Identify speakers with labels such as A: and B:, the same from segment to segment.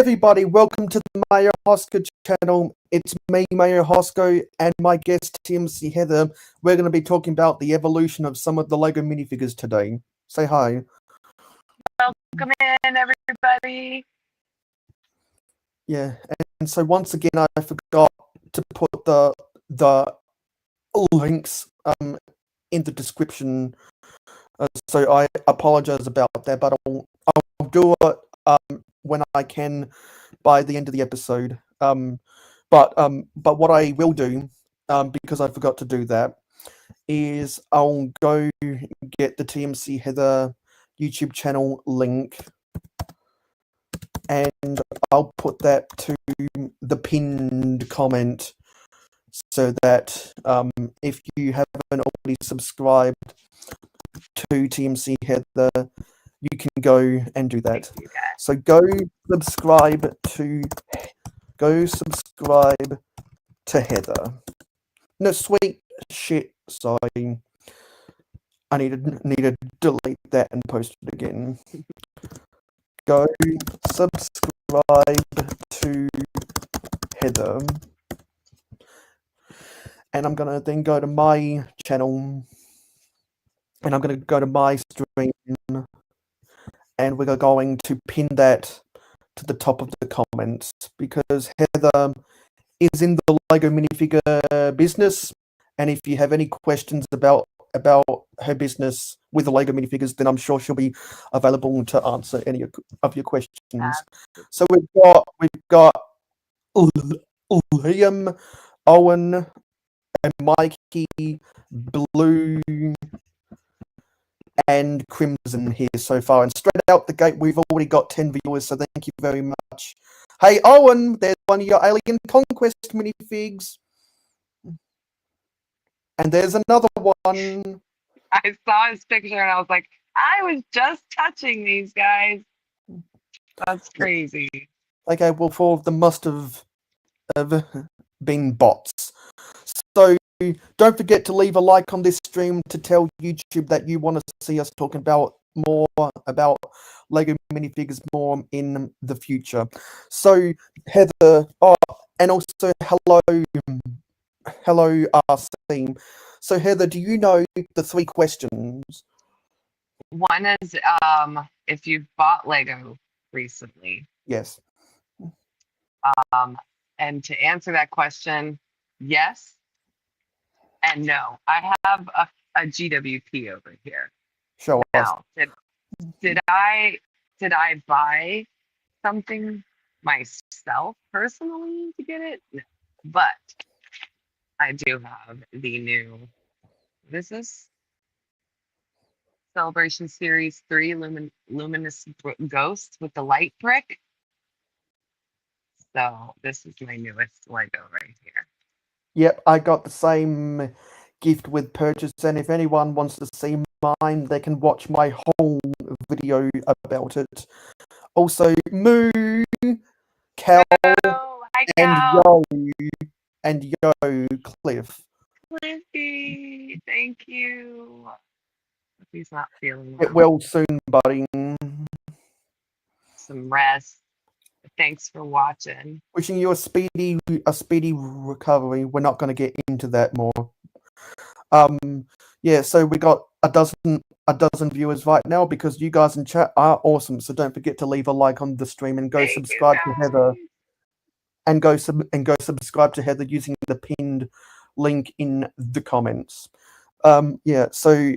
A: everybody, welcome to the Mayo Hosko channel. It's me, Mayo Hosko, and my guest TMC Heather. We're going to be talking about the evolution of some of the Lego minifigures today. Say hi.
B: Welcome in, everybody.
A: Yeah, and so once again, I forgot to put the links in the description. So I apologize about that, but I'll do it when I can by the end of the episode. But what I will do, because I forgot to do that, is I'll go get the TMC Heather YouTube channel link, and I'll put that to the pinned comment, so that if you haven't already subscribed to TMC Heather, you can go and do that. So go subscribe to Heather. No, sweet shit. Sorry, I need to delete that and post it again. Go subscribe to Heather, and I'm gonna then go to my channel, and I'm gonna go to my stream, and we're going to pin that to the top of the comments, because Heather is in the Lego minifigure business, and if you have any questions about her business with the Lego minifigures, then I'm sure she'll be available to answer any of your questions. So we've got Liam, Owen, and Mikey, Blue, and Crimson here so far, and straight out the gate we've already got 10 viewers, so thank you very much. Hey Owen, there's one of your Alien Conquest minifigs, and there's another one.
B: I saw his picture and I was like, I was just touching these guys. That's crazy.
A: Okay, well, 4 of them must have been bots. So don't forget to leave a like on this stream to tell YouTube that you want to see us talking about more about Lego minifigures more in the future. So Heather, and also hello team. So Heather, do you know the 3 questions?
B: One is if you've bought Lego recently.
A: Yes.
B: And to answer that question, yes and no. I have a GWP over here.
A: Show us.
B: Now, did I buy something myself personally to get it? No. But I do have the new, this is Celebration Series 3 Luminous Ghost with the light brick. So this is my newest Lego right here.
A: Yep, I got the same gift with purchase, and if anyone wants to see mine, they can watch my whole video about it. Also, Moo, Cal, and Yo, Cliff.
B: Cliffy, thank you. He's not feeling well.
A: Get well soon, buddy.
B: Some rest. Thanks for watching.
A: Wishing you a speedy recovery. We're not going to get into that more. Yeah, so we got a dozen viewers right now, because you guys in chat are awesome. So don't forget to leave a like on the stream, and go subscribe to Heather. And go subscribe to Heather using the pinned link in the comments. Yeah, so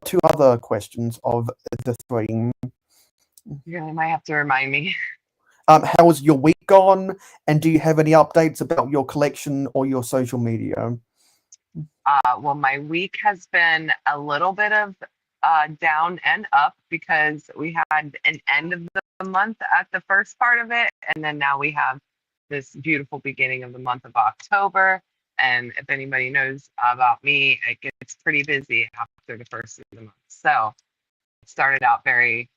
A: 2 other questions of the 3.
B: You might have to remind me.
A: How was your week gone? And do you have any updates about your collection or your social media?
B: Well, my week has been a little bit of down and up, because we had an end of the month at the first part of it, and then now we have this beautiful beginning of the month of October. And if anybody knows about me, it gets pretty busy after the first of the month. So it started out very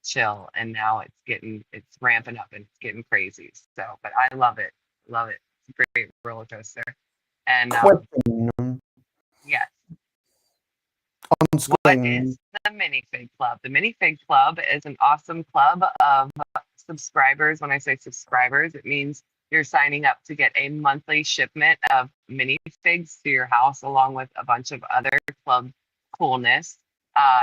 B: chill, and now it's ramping up and it's getting crazy. So, but I love it. It's a great roller coaster. And yes.
A: On screen.
B: What is the Minifig Club? The Minifig Club is an awesome club of subscribers. When I say subscribers, it means you're signing up to get a monthly shipment of minifigs to your house, along with a bunch of other club coolness.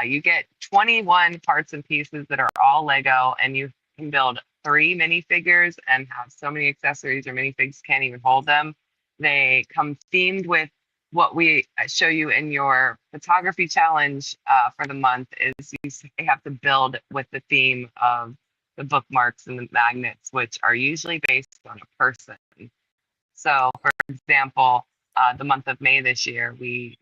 B: You get 21 parts and pieces that are all Lego, and you can build 3 minifigures and have so many accessories. Your minifigs can't even hold them. They come themed with what we show you in your photography challenge for the month. Is you have to build with the theme of the bookmarks and the magnets, which are usually based on a person. So, for example, the month of May this year, we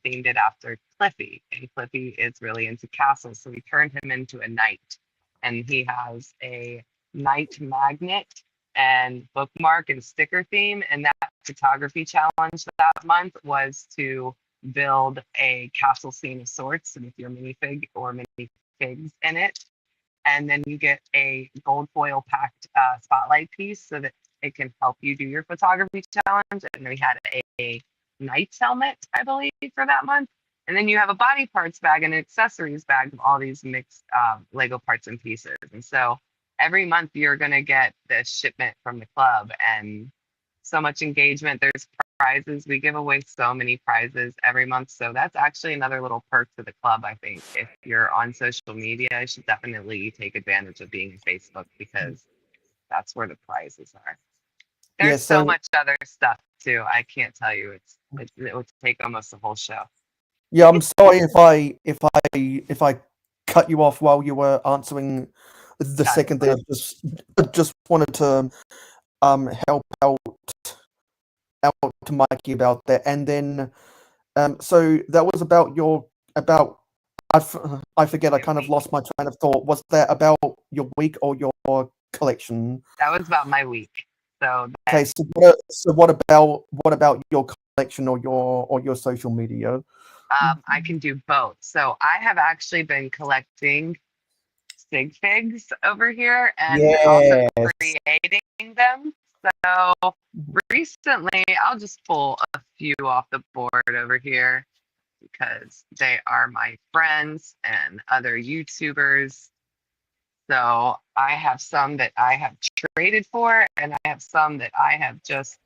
B: themed it after Cliffy, and Cliffy is really into castles, so we turned him into a knight, and he has a knight magnet and bookmark and sticker theme. And that photography challenge that month was to build a castle scene of sorts with your minifig or minifigs in it. And then you get a gold foil packed spotlight piece so that it can help you do your photography challenge. And we had a knight's helmet, I believe, for that month. And then you have a body parts bag and an accessories bag of all these mixed Lego parts and pieces. And so every month you're going to get this shipment from the club, and so much engagement. There's prizes. We give away so many prizes every month. So that's actually another little perk to the club, I think. If you're on social media, you should definitely take advantage of being on Facebook, because that's where the prizes are.
A: Yeah,
B: There's so much other stuff too. I can't tell you. It would take almost the whole show.
A: yeah, I'm sorry if I cut you off while you were answering the
B: That's
A: second thing. I just wanted to help out to Mikey about that. And then so that was about I forget, I kind of lost my train of thought. Was that about your week or your collection?
B: That was about my week. So
A: Okay, so what about your collection or your social media?
B: I can do both. So I have actually been collecting sig figs over here and also
A: Yes.
B: creating them. So recently, I'll just pull a few off the board over here because they are my friends and other YouTubers. So I have some that I have traded for, and I have some that I have just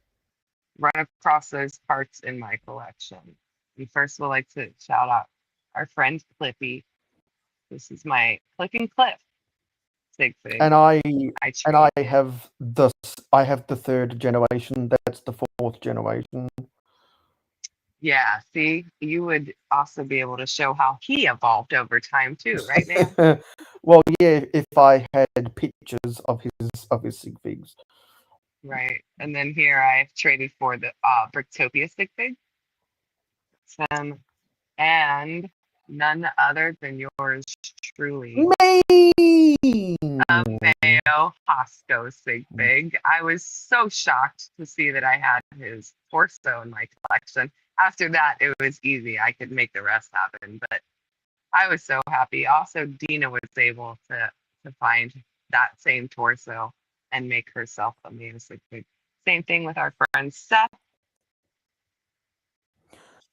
B: run across those parts in my collection. We first would like to shout out our friend Clippy. This is my Click and Clip sig fig.
A: And I
B: traded.
A: have the 3rd generation. That's the 4th generation.
B: Yeah, see, you would also be able to show how he evolved over time too, right, man?
A: Well, yeah, if I had pictures of his sig figs.
B: Right. And then here I've traded for the Bricktopia sig fig. And none other than yours truly,
A: Me.
B: a Mayo Hosko sig fig. I was so shocked to see that I had his torso in my collection. After that, it was easy. I could make the rest happen, but I was so happy. Also, Dina was able to find that same torso and make herself a Mayo sig fig. Same thing with our friend Seth.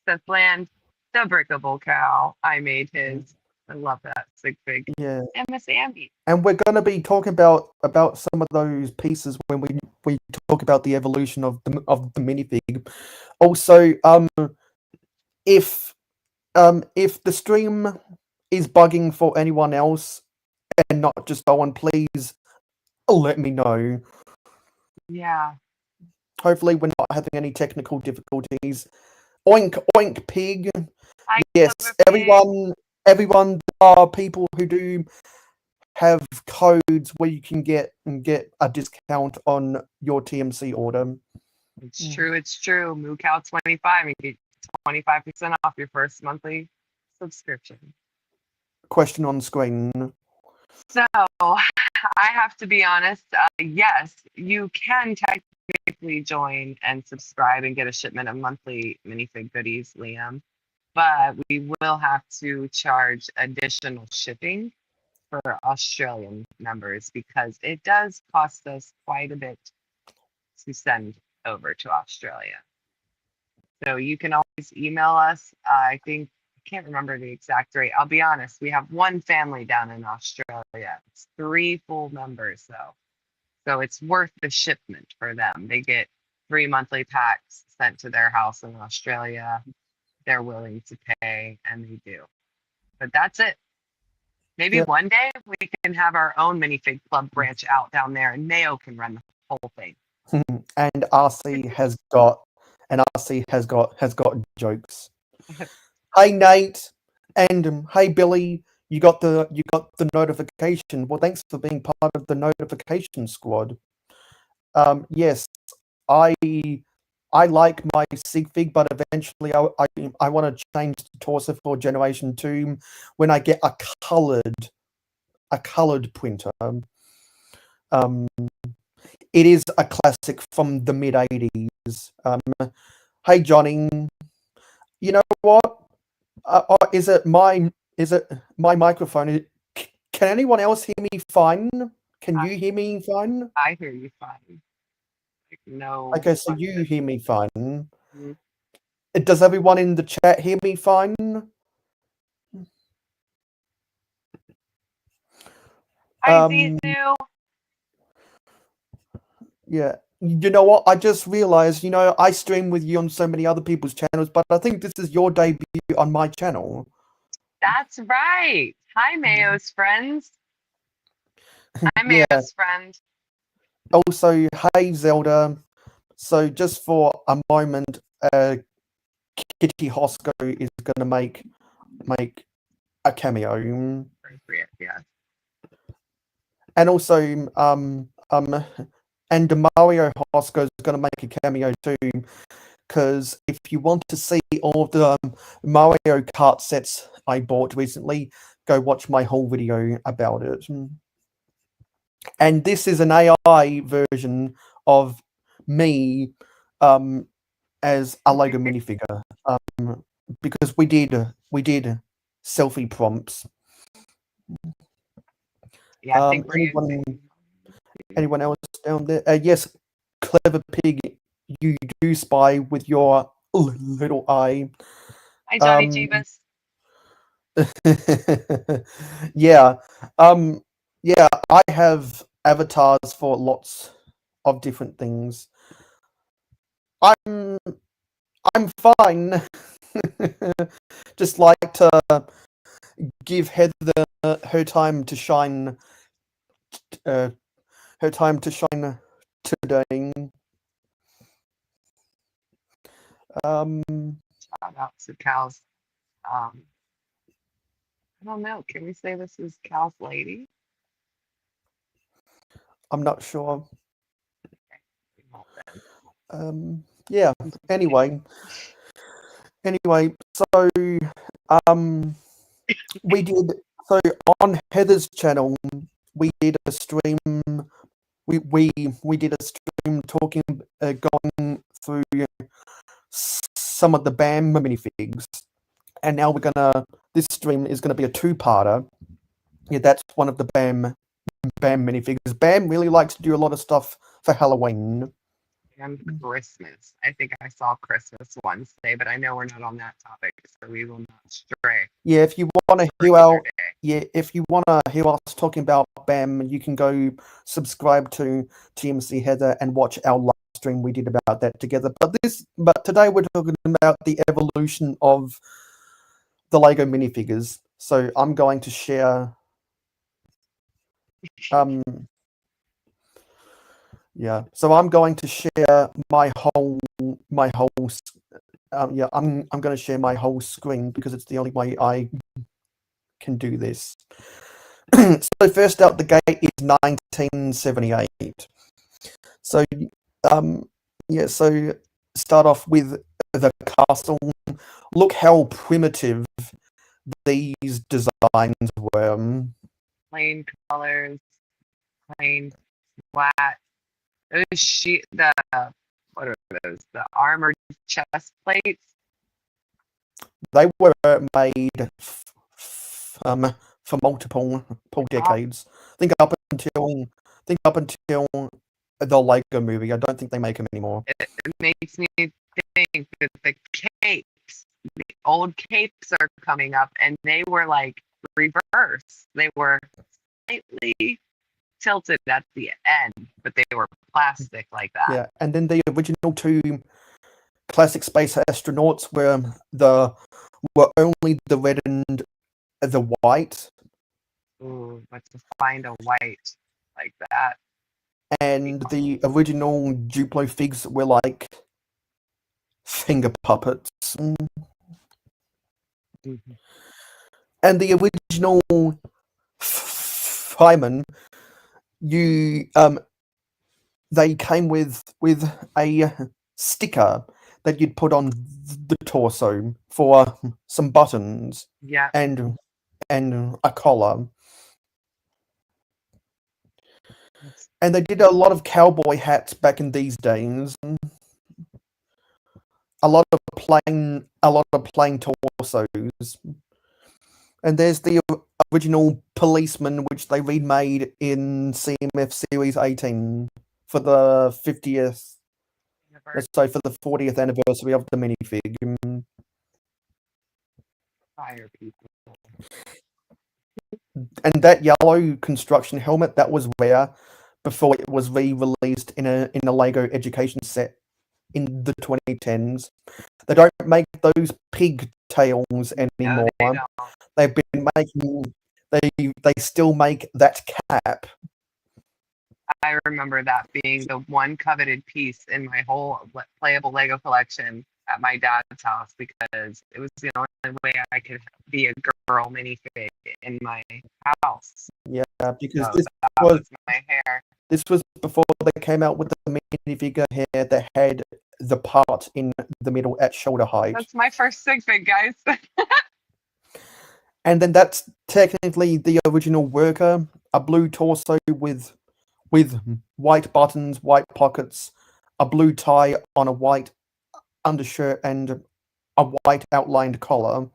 B: Seth Bland, the Brickable Cow. I made his. I love that sig fig.
A: Yeah.
B: And Miss Ambi.
A: And we're going to be talking about some of those pieces when we talk about the evolution of the minifig. Also, if the stream is bugging for anyone else and not just Owen, please let me know.
B: Yeah.
A: Hopefully, we're not having any technical difficulties. Oink oink pig.
B: Hi,
A: Yes, everyone. There are people who do have codes where you can get a discount on your TMC order.
B: It's true. It's true. MooCow25 and get 25% off your first monthly subscription.
A: Question on screen.
B: So I have to be honest. Yes, you can technically join and subscribe and get a shipment of monthly minifig goodies, Liam. But we will have to charge additional shipping for Australian members because it does cost us quite a bit to send over to Australia. So you can always email us. I think can't remember the exact rate. I'll be honest. We have one family down in Australia. It's 3 full members though. So it's worth the shipment for them. They get 3 monthly packs sent to their house in Australia. They're willing to pay, and they do. But that's it. Maybe one day we can have our own minifig club branch out down there, and Mayo can run the whole thing.
A: And RC has got jokes. Hey Nate, and hey Billy, you got the notification. Well, thanks for being part of the notification squad. Yes, I like my sig fig, but eventually I want to change the torso for Generation 2 when I get a colored printer. It is a classic from the mid-80s. Hey Johnny, you know what? Is it my microphone? Can anyone else hear me fine? Can you hear me fine?
B: I hear you fine. Like, no.
A: Okay, so you hear me fine. Mm-hmm. Does everyone in the chat hear me fine?
B: Hi, Zizu.
A: Yeah. You know what? I just realized, I stream with you on so many other people's channels, but I think this is your debut on my channel.
B: That's right. Hi, Mayo's friends. Hi, Mayo's friend.
A: Also, hey, Zelda. So just for a moment, Kitty Hosko is going to make a cameo.
B: Yeah.
A: And also, and Mario Hosko is going to make a cameo too, because if you want to see all of the Mario Kart sets I bought recently, go watch my whole video about it. And this is an AI version of me as a Lego minifigure, because we did selfie prompts.
B: Yeah, I think
A: anyone else down there? Yes, Clever Pig, you do spy with your little eye.
B: Hi, Johnny Jeebus.
A: Yeah, yeah. I have avatars for lots of different things. I'm fine. Just like to give Heather her time to shine. Her time to shine today.
B: Shout out to Cal's. I don't know. Can we say this is Cal's lady?
A: I'm not sure. Yeah. Anyway, so we did on Heather's channel. We did a stream. We did a stream talking, going through some of the BAM minifigs, and now this stream is gonna be a two-parter. Yeah, that's one of the BAM minifigs. BAM really likes to do a lot of stuff for Halloween.
B: And Christmas. I think I saw Christmas once today, but I know we're not on that topic, so we will not stray.
A: Yeah, if you want to hear us talking about BAM, you can go subscribe to TMC Heather and watch our live stream we did about that together. But today we're talking about the evolution of the Lego minifigures. So I'm going to share. Yeah. So I'm going to share my whole. Yeah, I'm going to share my whole screen because it's the only way I can do this. So first out the gate is 1978. So yeah, so start off with the castle. Look how primitive these designs were.
B: Plain colors, plain flat. What are those? The armored chest plates.
A: They were made for multiple decades. I think up until the Lego movie. I don't think they make them anymore.
B: It makes me think that the capes old capes are coming up, and they were like reverse. They were slightly tilted at the end, but they were plastic like that.
A: Yeah, and then the original two classic space astronauts were only the red and the white.
B: Ooh, but to find a white like that.
A: And the original Duplo figs were like finger puppets.
B: Mm-hmm.
A: And the original Fireman, they came with a sticker that you'd put on the torso for some buttons.
B: Yeah.
A: And a collar. And they did a lot of cowboy hats back in these days. A lot of plain torsos. And there's the original policeman, which they remade in CMF Series 18 for the 50th. So for the 40th anniversary of the minifig.
B: Fire people.
A: And that yellow construction helmet, that was rare before it was re-released in a Lego education set in the 2010s. They don't make those pigtails anymore.
B: No,
A: They've been making they still make that cap.
B: I remember that being the one coveted piece in my whole playable Lego collection at my dad's house, because it was the only way I could be a girl minifig in my house.
A: Yeah, because
B: So
A: this
B: that
A: was
B: my hair.
A: This was before they came out with the minifigure hair that had the part in the middle at shoulder height.
B: That's my first sig fig, guys.
A: And then that's technically the original worker, a blue torso with white buttons, white pockets, a blue tie on a white undershirt, and a white outlined collar.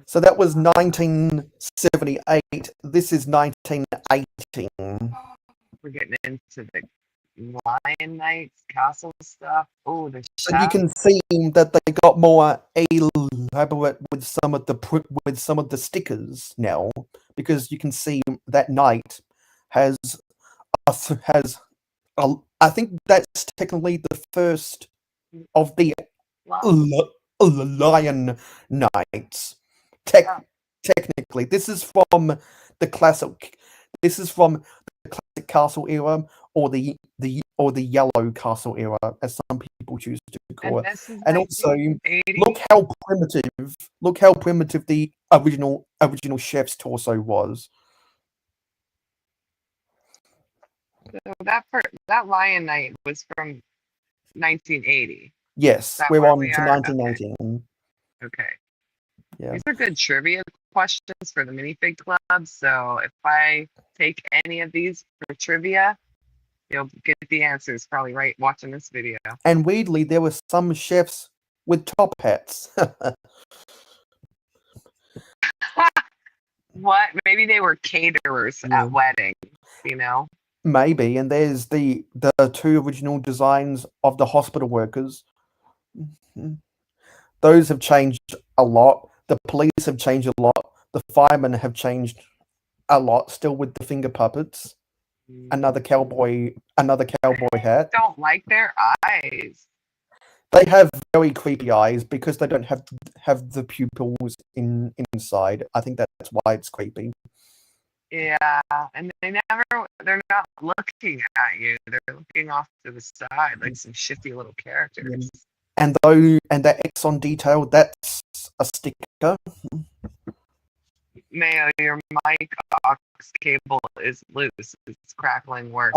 A: So that was 1978. This is 1918.
B: We're getting into the Lion Knights castle stuff. Oh, the
A: So you can see that they got more elaborate with some of the stickers now, because you can see that knight has I think that's technically the first of the Lion Knights. Technically, this is from the classic. This is from the classic castle era, or the yellow castle era, as some people choose to call it. And also, look how primitive the original chef's torso was.
B: So that Lion Knight was from 1980.
A: Yes, we're on to 1918.
B: Okay.
A: Yeah.
B: These are good trivia questions for the minifig club. So if I take any of these for trivia, you'll get the answers probably right watching this video.
A: And weirdly, there were some chefs with top hats.
B: What? Maybe they were caterers at weddings,
A: Maybe. And there's the two original designs of the hospital workers. Those have changed a lot. The police have changed a lot. The firemen have changed a lot, still with the finger puppets. Another cowboy hat.
B: I don't like their eyes.
A: They have very creepy eyes because they don't have the pupils inside. I think that's why it's creepy.
B: Yeah, and they're not looking at you. They're looking off to the side like some shifty little characters.
A: And that X on detail, that's a sticker.
B: Mayo, your mic aux cable is loose. It's crackling worse.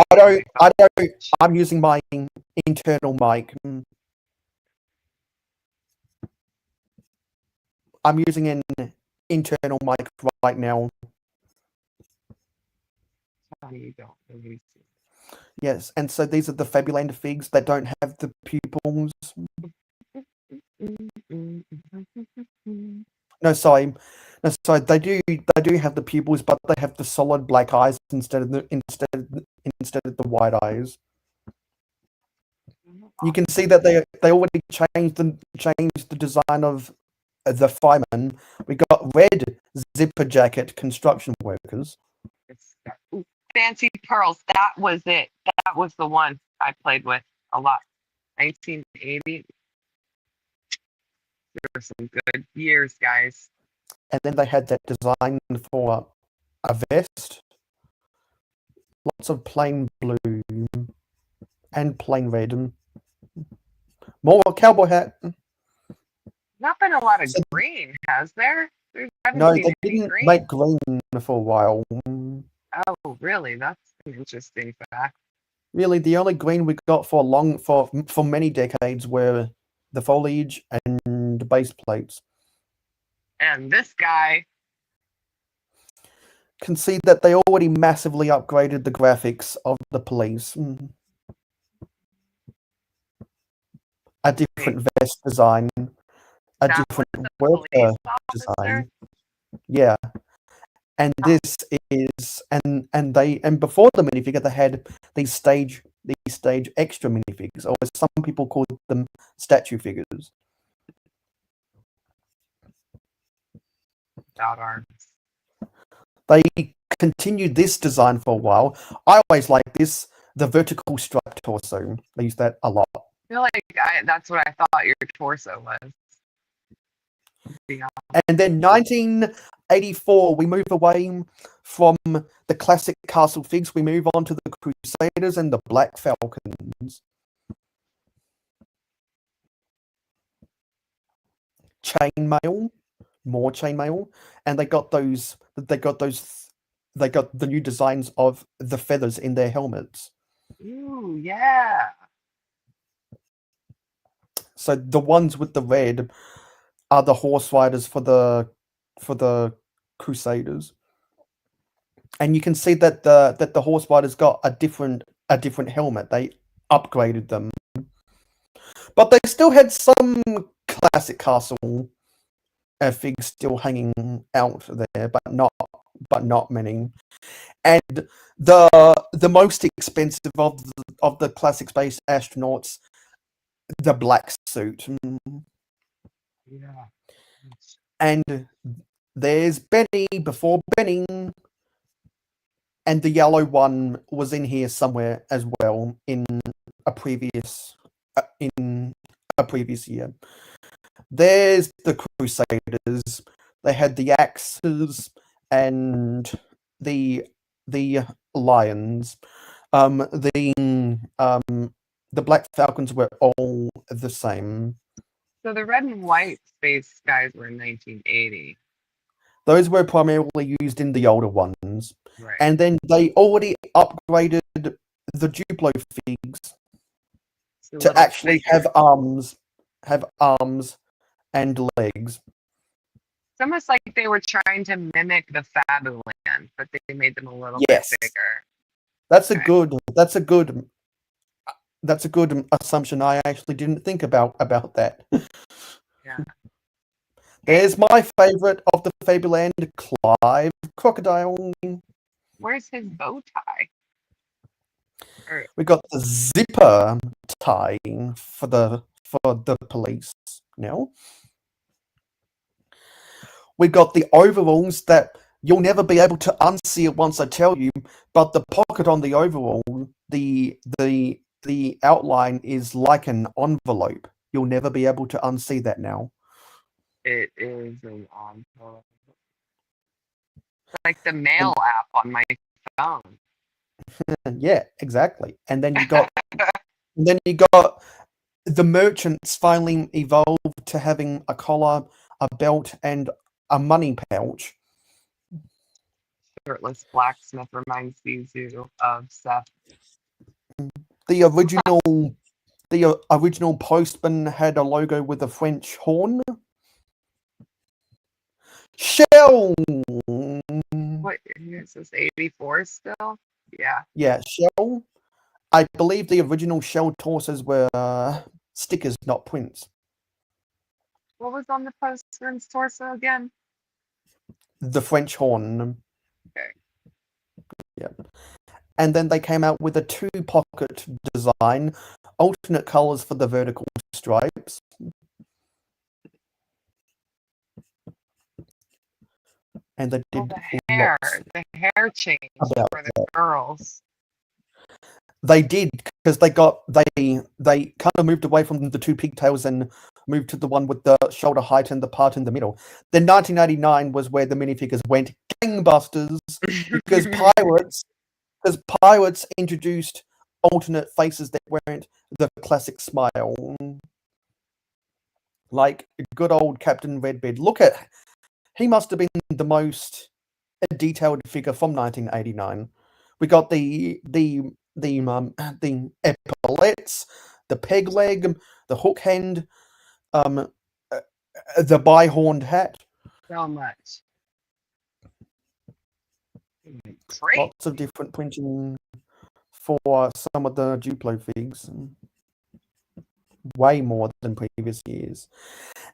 A: I'm using my internal mic. I'm using an internal mic right now. Yes, and so these are the Fabulander figs that don't have the pupils. No, sorry. They do have the pupils, but they have the solid black eyes instead of the white eyes. You can see that they already changed the design of the firemen. We got red zipper jacket construction workers.
B: Ooh, Fancy Pearls. That was it. That was the one I played with a lot. 1980. There were some good years, guys.
A: And then they had that design for a vest. Lots of plain blue and plain red. More cowboy hat.
B: Not been a lot of green, has there?
A: No, they didn't make green for a while.
B: Oh, really? That's an interesting fact.
A: Really, the only green we got for many decades were the foliage and the base plates.
B: And this guy
A: Can see that they already massively upgraded the graphics of the police. A different vest design, a different worker design. Yeah. And this is and before the minifigure they had these stage extra minifigs, or as some people call them, statue figures.
B: Without arms.
A: They continued this design for a while. I always like this, the vertical striped torso. They use that a lot.
B: I feel like that's what I thought your torso was. Yeah.
A: And then 1984, we move away from the classic castle figs. We move on to the Crusaders and the Black Falcons. Chainmail, more chainmail, and they got the new designs of the feathers in their helmets.
B: Ooh, yeah.
A: So the ones with the red are the horse riders for the Crusaders, and you can see that the horse riders got a different helmet. They upgraded them, but they still had some classic castle figs still hanging out there, but not many. And the most expensive of the classic space astronauts, the black suit.
B: Yeah.
A: And there's Benny before Benny, and the yellow one was in here somewhere as well in a previous year. There's the Crusaders. They had the axes and the lions. The Black Falcons were all the same.
B: So the red and white space guys were in 1980.
A: Those were primarily used in the older ones.
B: Right.
A: And then they already upgraded the Duplo figs to actually have arms and legs.
B: It's almost like they were trying to mimic the Fabuland, but they made them a little bit bigger.
A: That's a good assumption. I actually didn't think about that.
B: Yeah.
A: There's my favorite of the Fabuland, Clive Crocodile.
B: Where's his bow tie?
A: We got the zipper tie for the police now. We got the overalls that you'll never be able to unsee it once I tell you, but the pocket on the overall, the outline is like an envelope. You'll never be able to unsee that now.
B: It is an envelope. Like the mail app on my phone.
A: Yeah, exactly. And then you got the merchants finally evolved to having a collar, a belt, and a money pouch.
B: Shirtless blacksmith reminds you of Seth.
A: The original postman had a logo with a French horn. Shell.
B: What is this? 84 still? Yeah.
A: Yeah, Shell. I believe the original Shell torsos were stickers, not prints.
B: What was on the postman's torso again?
A: The French horn.
B: Okay.
A: Yeah. And then they came out with a 2-pocket design alternate colors for the vertical stripes. And they did
B: the hair change for the girls.
A: They did, because they kind of moved away from the two pigtails and moved to the one with the shoulder height and the part in the middle. Then 1989 was where the minifigures went gangbusters because pirates introduced alternate faces that weren't the classic smile. Like good old Captain Redbeard. He must have been the most detailed figure from 1989. We got the epaulets, the peg leg, the hook hand, the bi-horned hat.
B: So much. Great.
A: Lots of different printing for some of the Duplo figs. Way more than previous years.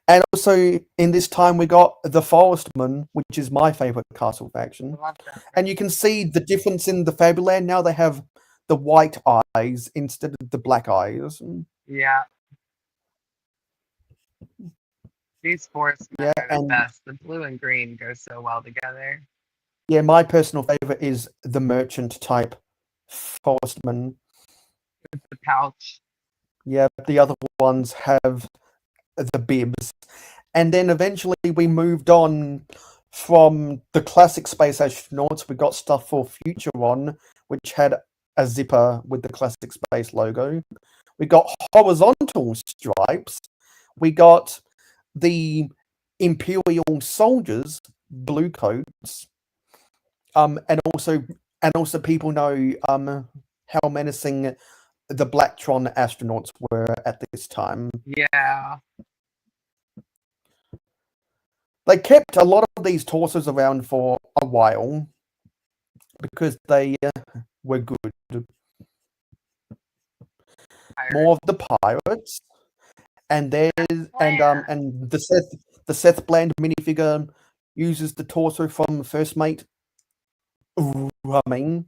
A: And also in this time we got the Forestman, which is my favorite castle faction. And you can see the difference in the Fabuland. Now they have the white eyes instead of the black eyes.
B: Yeah. These Forestmen are the best. The blue and green go so well together.
A: Yeah, my personal favorite is the merchant type Forestman.
B: With the pouch.
A: Yeah, the other ones have the bibs. And then eventually we moved on from the classic Space Astronauts. We got stuff for Futuron, which had a zipper with the classic space logo. We got horizontal stripes. We got the Imperial soldiers, blue coats. And also people know how menacing the Blacktron astronauts were at this time.
B: Yeah.
A: They kept a lot of these torsos around for a while because they were good. More of the pirates, and the Seth Bland minifigure uses the torso from First Mate Rumming.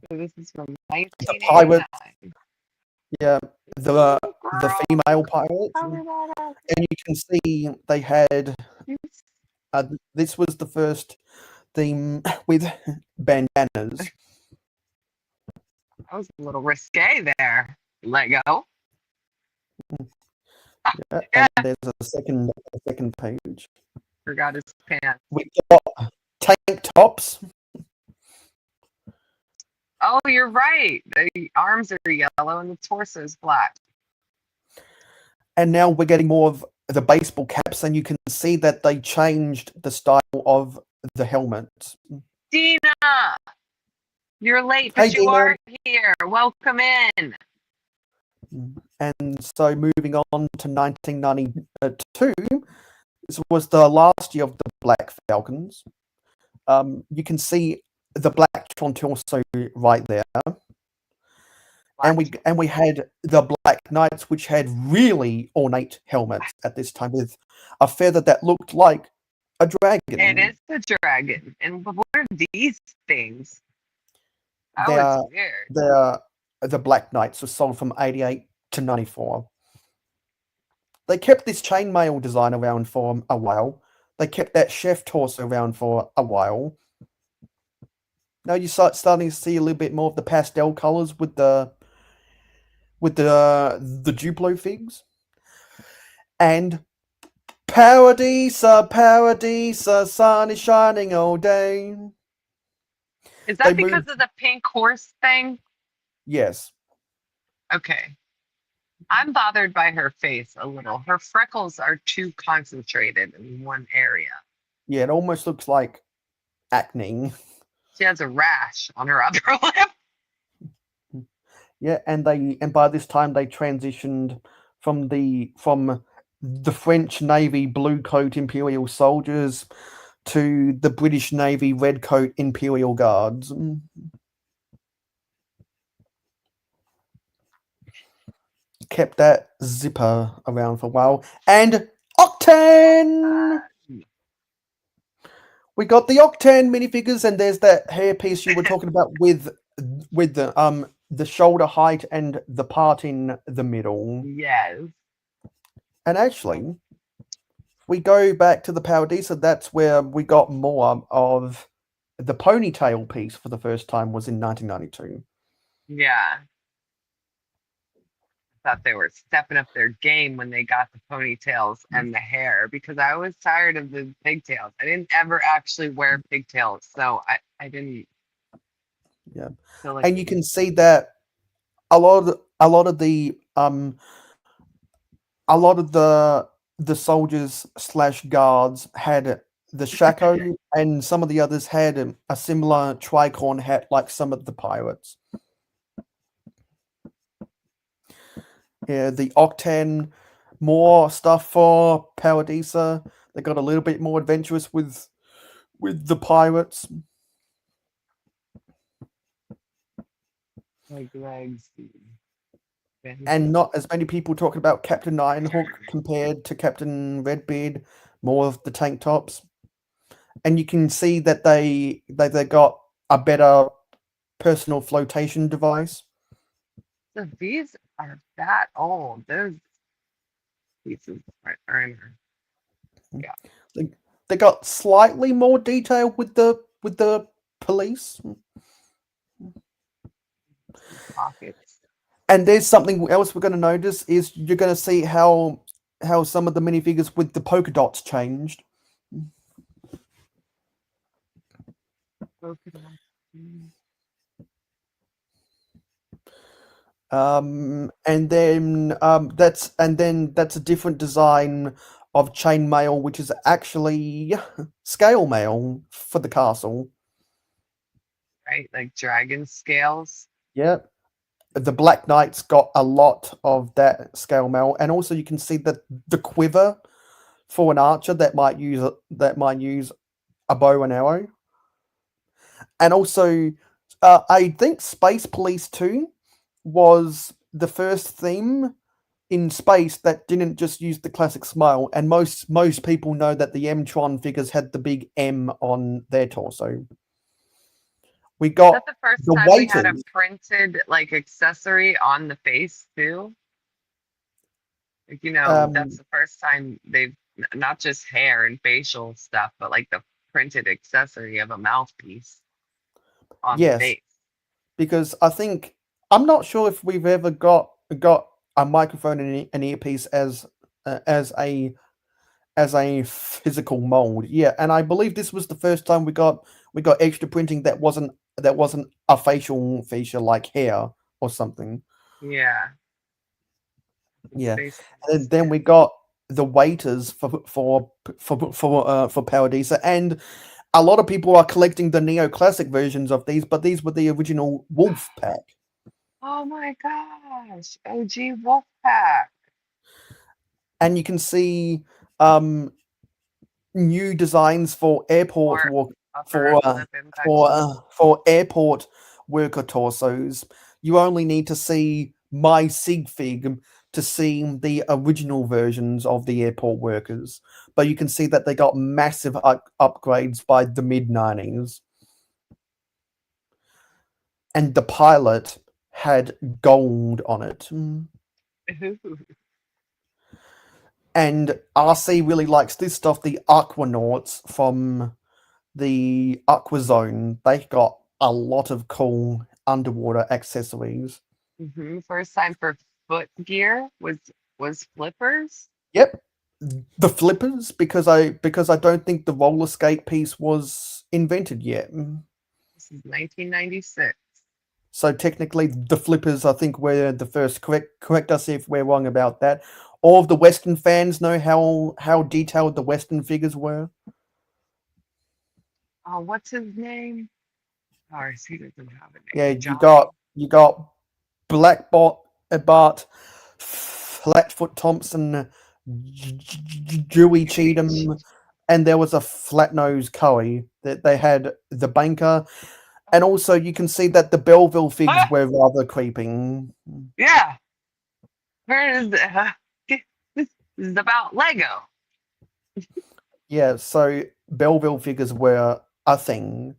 B: So this is from 1989.
A: The pirates. Yeah, the female pirates, and you can see they had. This was the first theme with bandanas.
B: That was a little risque there. Let go.
A: Yeah, and there's a second page.
B: Forgot his pants.
A: We got tank tops.
B: Oh, you're right. The arms are yellow and the torso is black.
A: And now we're getting more of the baseball caps, and you can see that they changed the style of the helmets.
B: Dina! You're late, but you are here. Welcome in.
A: And so moving on to 1992, this was the last year of the Black Falcons. You can see the Blacktron torso right there. And we had the Black Knights, which had really ornate helmets at this time with a feather that looked like a dragon.
B: It is a dragon. And what are these things?
A: It's weird. The Black Knights were sold from 88 to 94. They kept this chainmail design around for a while. They kept that chef torso around for a while. Now you start starting to see a little bit more of the pastel colors with the Duplo figs. And Paradisa, sun is shining all day.
B: Is that because of the pink horse thing?
A: Yes.
B: Okay. I'm bothered by her face a little. Her freckles are too concentrated in one area.
A: Yeah, it almost looks like acne.
B: She has a rash on her upper lip.
A: Yeah, and by this time they transitioned from the French Navy blue coat Imperial soldiers to the British Navy red coat Imperial Guards. Kept that zipper around for a while. And Octane! We got the Octane minifigures, and there's that hairpiece you were talking about with the the shoulder height and the part in the middle.
B: Yes.
A: And actually, we go back to the Paradisa, that's where we got more of the ponytail piece for the first time was in 1992.
B: Yeah. Thought they were stepping up their game when they got the ponytails and the hair because I was tired of the pigtails. I didn't ever actually wear pigtails, so I didn't
A: Yeah.
B: feel like
A: And you can see that a lot of the soldiers slash guards had the shako, and some of the others had a similar tricorn hat like some of the pirates. Yeah, the Octan, more stuff for Paradisa. They got a little bit more adventurous with the pirates.
B: like legs.
A: And not as many people talking about Captain Ironhook compared to Captain Redbeard, more of the tank tops. And you can see that they got a better personal flotation device.
B: So these are that old. Those pieces are in her. Yeah.
A: They got slightly more detail with the police.
B: Pockets.
A: And there's something else we're going to notice is you're going to see how some of the minifigures with the polka dots changed. And then that's a different design of chainmail, which is actually scale mail for the castle.
B: Right, like dragon scales.
A: Yeah, the Black Knights got a lot of that scale mail, and also you can see that the quiver for an archer that might use a bow and arrow, and also I think Space Police 2 was the first theme in space that didn't just use the classic smile, and most people know that the M-Tron figures had the big M on their torso. We got
B: Is that the first
A: the
B: time we had a
A: waiters.
B: printed like accessory on the face too? Like that's the first time they've not just hair and facial stuff, but like the printed accessory of a mouthpiece on the
A: Yes,
B: face.
A: because I think I'm not sure if we've ever got a microphone and an earpiece as a physical mold. Yeah, and I believe this was the first time we got extra printing that wasn't a facial feature like hair or something.
B: Yeah.
A: Yeah,
B: Space
A: and then we got the waiters for Paradisa, and a lot of people are collecting the neoclassic versions of these, but these were the original Wolf Pack.
B: Oh my gosh. OG Wolfpack.
A: And you can see new designs for airport
B: Or
A: walk
B: upper lip infection.
A: for airport worker torsos. You only need to see my sig fig to see the original versions of the airport workers, but you can see that they got massive upgrades by the mid-90s. And the pilot had gold on it. And RC really likes this stuff. The Aquanauts from the Aqua Zone, they got a lot of cool underwater accessories.
B: First time for foot gear was flippers.
A: Yep, the flippers, because I don't think the roller skate piece was invented yet.
B: This is 1996.
A: So technically, the flippers, I think, were the first. Correct us if we're wrong about that. All of the Western fans know how detailed the Western figures were.
B: Oh, what's his name? Oh, he doesn't have a
A: Yeah,
B: name.
A: you got Black Bart, Flatfoot Thompson, Dewey Cheatham, and there was a flat nose Coey. That they had the banker, and also you can see that the Belleville figs were rather creeping.
B: Yeah. Where is this is about Lego.
A: Yeah, so Belleville figures were a thing.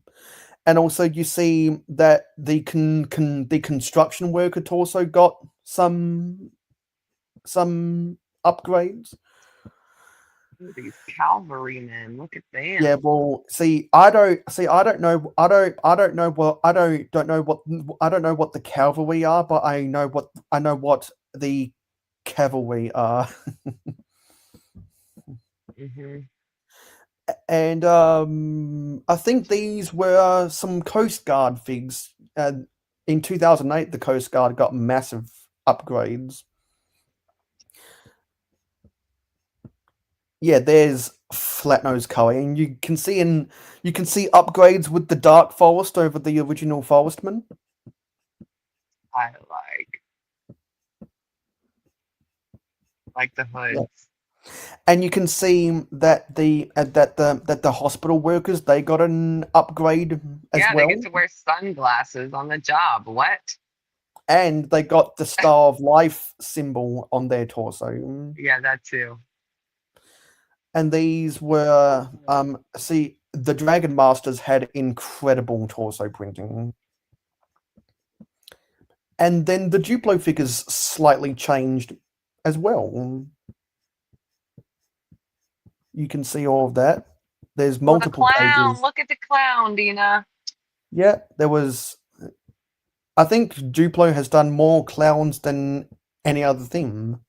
A: And also you see that the construction worker torso got some upgrades.
B: Ooh, these cavalrymen, look at them.
A: Yeah, well, I don't know what the cavalry are, but I know what the cavalry are.
B: Mm-hmm.
A: And I think these were some Coast Guard figs. In 2008, the Coast Guard got massive upgrades. Yeah, there's Flatnose Curry, and you can see upgrades with the Dark Forest over the original Forestman.
B: I like the hoods.
A: Yeah. And you can see that the hospital workers, they got an upgrade as
B: Yeah,
A: well.
B: they get to wear sunglasses on the job. What?
A: And they got the Star of Life symbol on their torso.
B: Yeah, that too.
A: And these were the Dragon Masters had incredible torso printing. And then the Duplo figures slightly changed as well. You can see all of that. There's multiple
B: the clown.
A: pages.
B: Look at the clown, Dina.
A: Yeah, there was. I think Duplo has done more clowns than any other thing.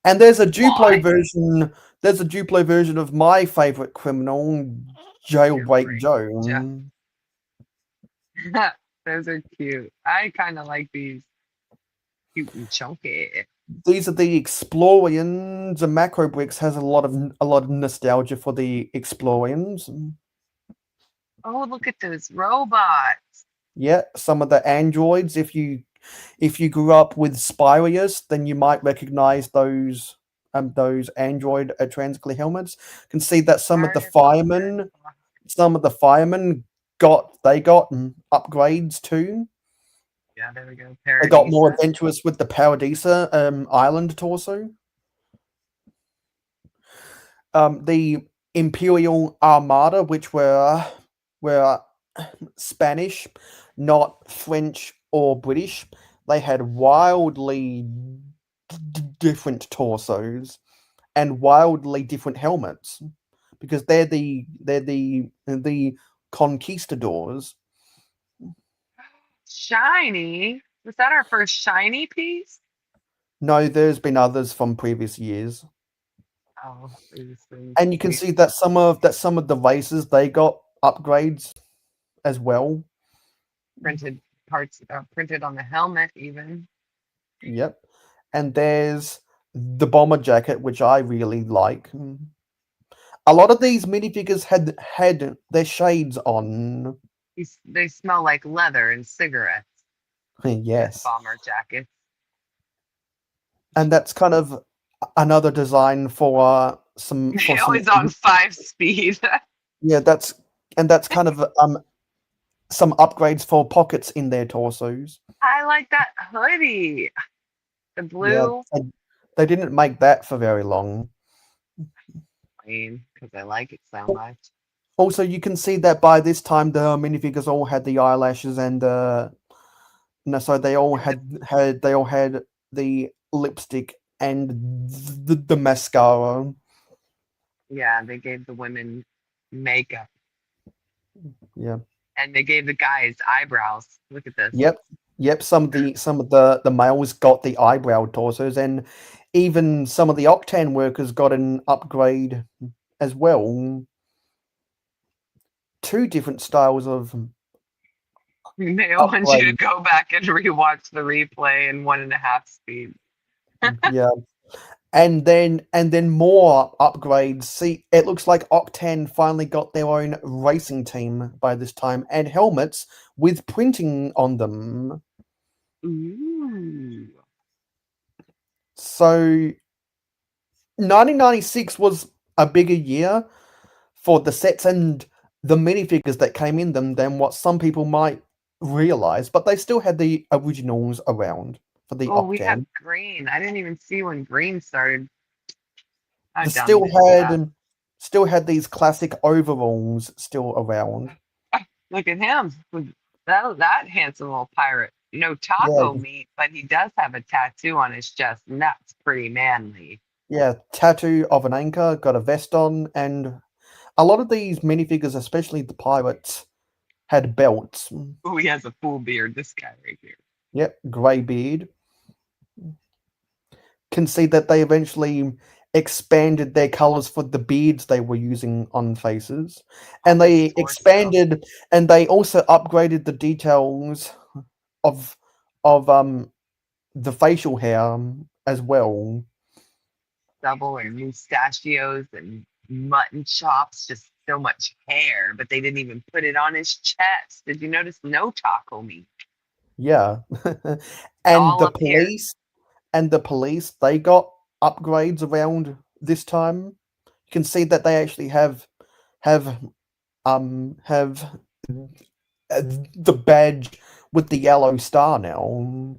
A: And there's a Duplo version. There's a Duplo version of my favorite criminal, Jailbreak Joe.
B: Those are cute. I kind of like these. Cute and chunky.
A: These are the Explorians. The Macro Bricks has a lot of nostalgia for the Explorians.
B: Oh, look at those robots.
A: Yeah, some of the androids. If you grew up with Spirius, then you might recognize those android transclear helmets. You can see that some of the firemen got upgrades too.
B: Yeah, there we go.
A: They got more adventurous with the Paradisa island torso. The Imperial Armada, which were Spanish, not French or British, they had wildly different torsos and wildly different helmets because they're the conquistadors.
B: Shiny. Was that our first shiny piece?
A: No, there's been others from previous years.
B: Oh,
A: and you can see that some of the races, they got upgrades as well.
B: Printed parts printed on the helmet even.
A: Yep. And there's the bomber jacket, which I really like. A lot of these minifigures had their shades on.
B: They smell like leather and cigarettes.
A: Yes.
B: Bomber jackets.
A: And that's kind of another design for some.
B: Always on 5 speed.
A: Yeah, that's kind of some upgrades for pockets in their torsos.
B: I like that hoodie. The blue.
A: Yeah, they didn't make that for very long.
B: Because I like it so much.
A: Also, you can see that by this time the minifigures all had the eyelashes and so they all had the lipstick and the mascara.
B: Yeah, they gave the women makeup.
A: Yeah.
B: And they gave the guys eyebrows. Look at this.
A: Yep. Some of the males got the eyebrow torsos, and even some of the Octan workers got an upgrade as well. 2 different styles of.
B: They want you to go back and rewatch the replay in 1.5 speed.
A: Yeah. And then more upgrades. See, it looks like Octan finally got their own racing team by this time, and helmets with printing on them.
B: Ooh.
A: So 1996 was a bigger year for the sets and the minifigures that came in them than what some people might realize, but they still had the originals around for the Octan.
B: We have green. I didn't even see when green started.
A: Still had these classic overalls still around.
B: Look at him. That handsome little pirate. No
A: Yeah,
B: taco meat, but he does have a tattoo on his chest, and that's pretty manly.
A: yeah, tattoo of an anchor, got a vest on, and a lot of these minifigures, especially the pirates, had belts.
B: Oh, he has a full beard. This guy right here.
A: Yep, grey beard. Can see that they eventually expanded their colors for the beards they were using on faces,
B: On
A: and
B: his
A: they
B: torso.
A: expanded, and they also upgraded the details of the facial hair as well.
B: Double and mustachios and mutton chops, just so much hair, but they didn't even put it on his chest. Did you notice no taco meat?
A: Yeah,
B: It's
A: and
B: all
A: the
B: up here.
A: police they got upgrades around this time. You can see that they actually have have the badge with the yellow star now.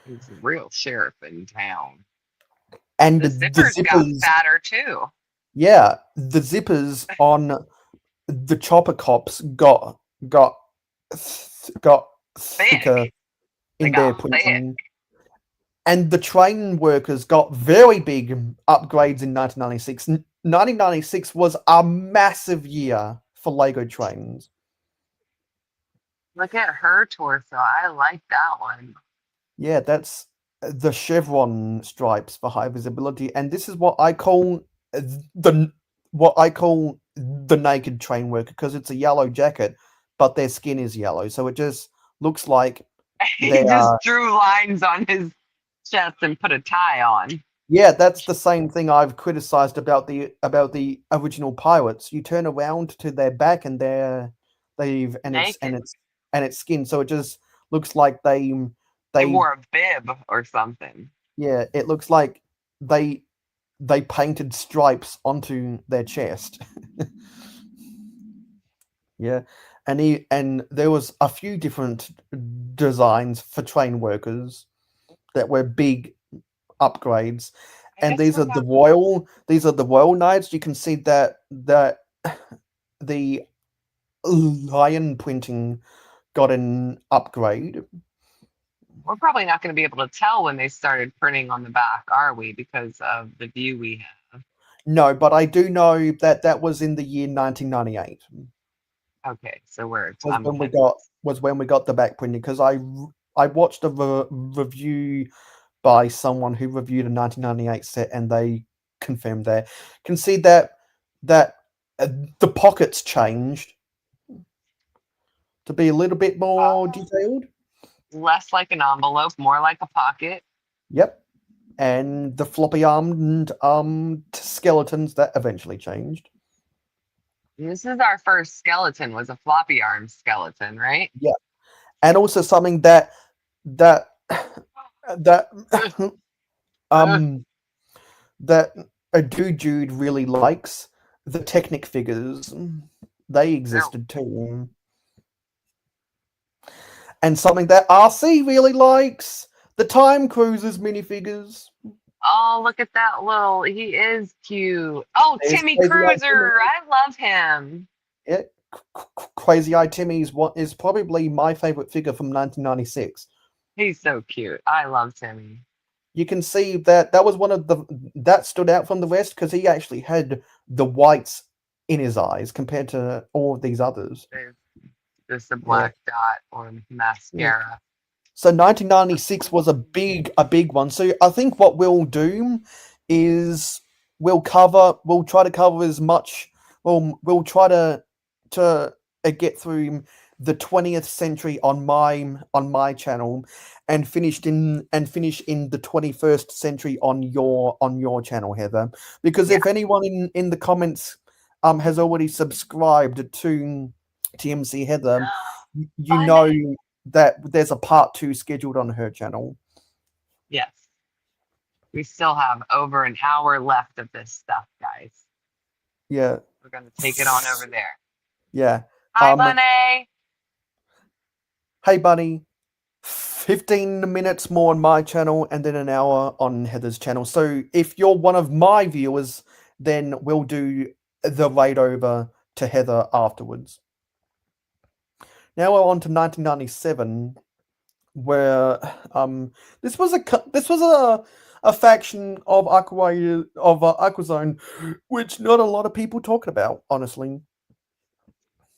B: He's a real sheriff in town.
A: And
B: The
A: the
B: zippers got
A: zippers,
B: fatter too.
A: yeah, the zippers on the chopper cops got got thicker
B: Thick. They
A: in
B: got
A: their
B: thick.
A: printing. And the train workers got very big upgrades in 1996. 1996 was a massive year for Lego trains.
B: Look at her torso. I like that one.
A: Yeah, that's the chevron stripes for high visibility, and this is what I call the naked train worker, because it's a yellow jacket, but their skin is yellow, so it just looks like
B: He
A: they
B: just
A: are.
B: drew lines on his chest and put a tie on.
A: Yeah, that's the same thing I've criticized about the original pirates. You turn around to their back and they've
B: Naked.
A: and it's skin, so it just looks like
B: They
A: they
B: wore a bib or something.
A: yeah, it looks like they they painted stripes onto their chest. Yeah, and there was a few different designs for train workers that were big upgrades,
B: I
A: and
B: guess we're not.
A: these are the royal knights. You can see that the lion printing got an upgrade.
B: We're probably not going to be able to tell when they started printing on the back, are we? Because of the view we have.
A: No, but I do know that that was in the year 1998.
B: Okay, so we're a
A: Was
B: time
A: when we
B: ahead.
A: got the back printing, because I watched a review by someone who reviewed a 1998 set, and they confirmed that. Can see that the pockets changed to be a little bit more detailed.
B: Less like an envelope, more like a pocket.
A: Yep, and the floppy armed skeletons that eventually changed.
B: This is our first skeleton, was a floppy arm skeleton, right?
A: Yeah, and also something that that
B: Uh,
A: um that a dude really likes, the Technic figures. They
B: they're-
A: existed too. And something that RC really likes, the Time Cruisers minifigures.
B: oh, look at that little. He is cute. Oh,
A: There's
B: Timmy
A: Crazy Eye Timmy.
B: Cruiser. I love him.
A: Yeah, Crazy Eye Timmy is probably my favorite figure from 1996.
B: He's so cute. I love Timmy.
A: You can see that that was one of the that stood out from the rest, because he actually had the whites in his eyes compared to all of these others.
B: There's just a
A: Yeah.
B: black dot or mascara.
A: So 1996 was a big one. So I think what we'll do is we'll try to cover as much. We'll try to get through the 20th century on my channel, and finish in the 21st century on your channel, Heather. Because
B: Yeah.
A: if anyone in the comments has already subscribed to TMC Heather, you know
B: Funny.
A: that there's a part 2 scheduled on her channel.
B: Yes. We still have over an hour left of this stuff, guys.
A: Yeah.
B: We're going to take it on over there.
A: Yeah.
B: Hi, Bunny.
A: Hey, Bunny. 15 minutes more on my channel, and then an hour on Heather's channel. So if you're one of my viewers, then we'll do the raid over to Heather afterwards. Now we're on to 1997, where this was a faction of Aquazone, which not a lot of people talking about, honestly.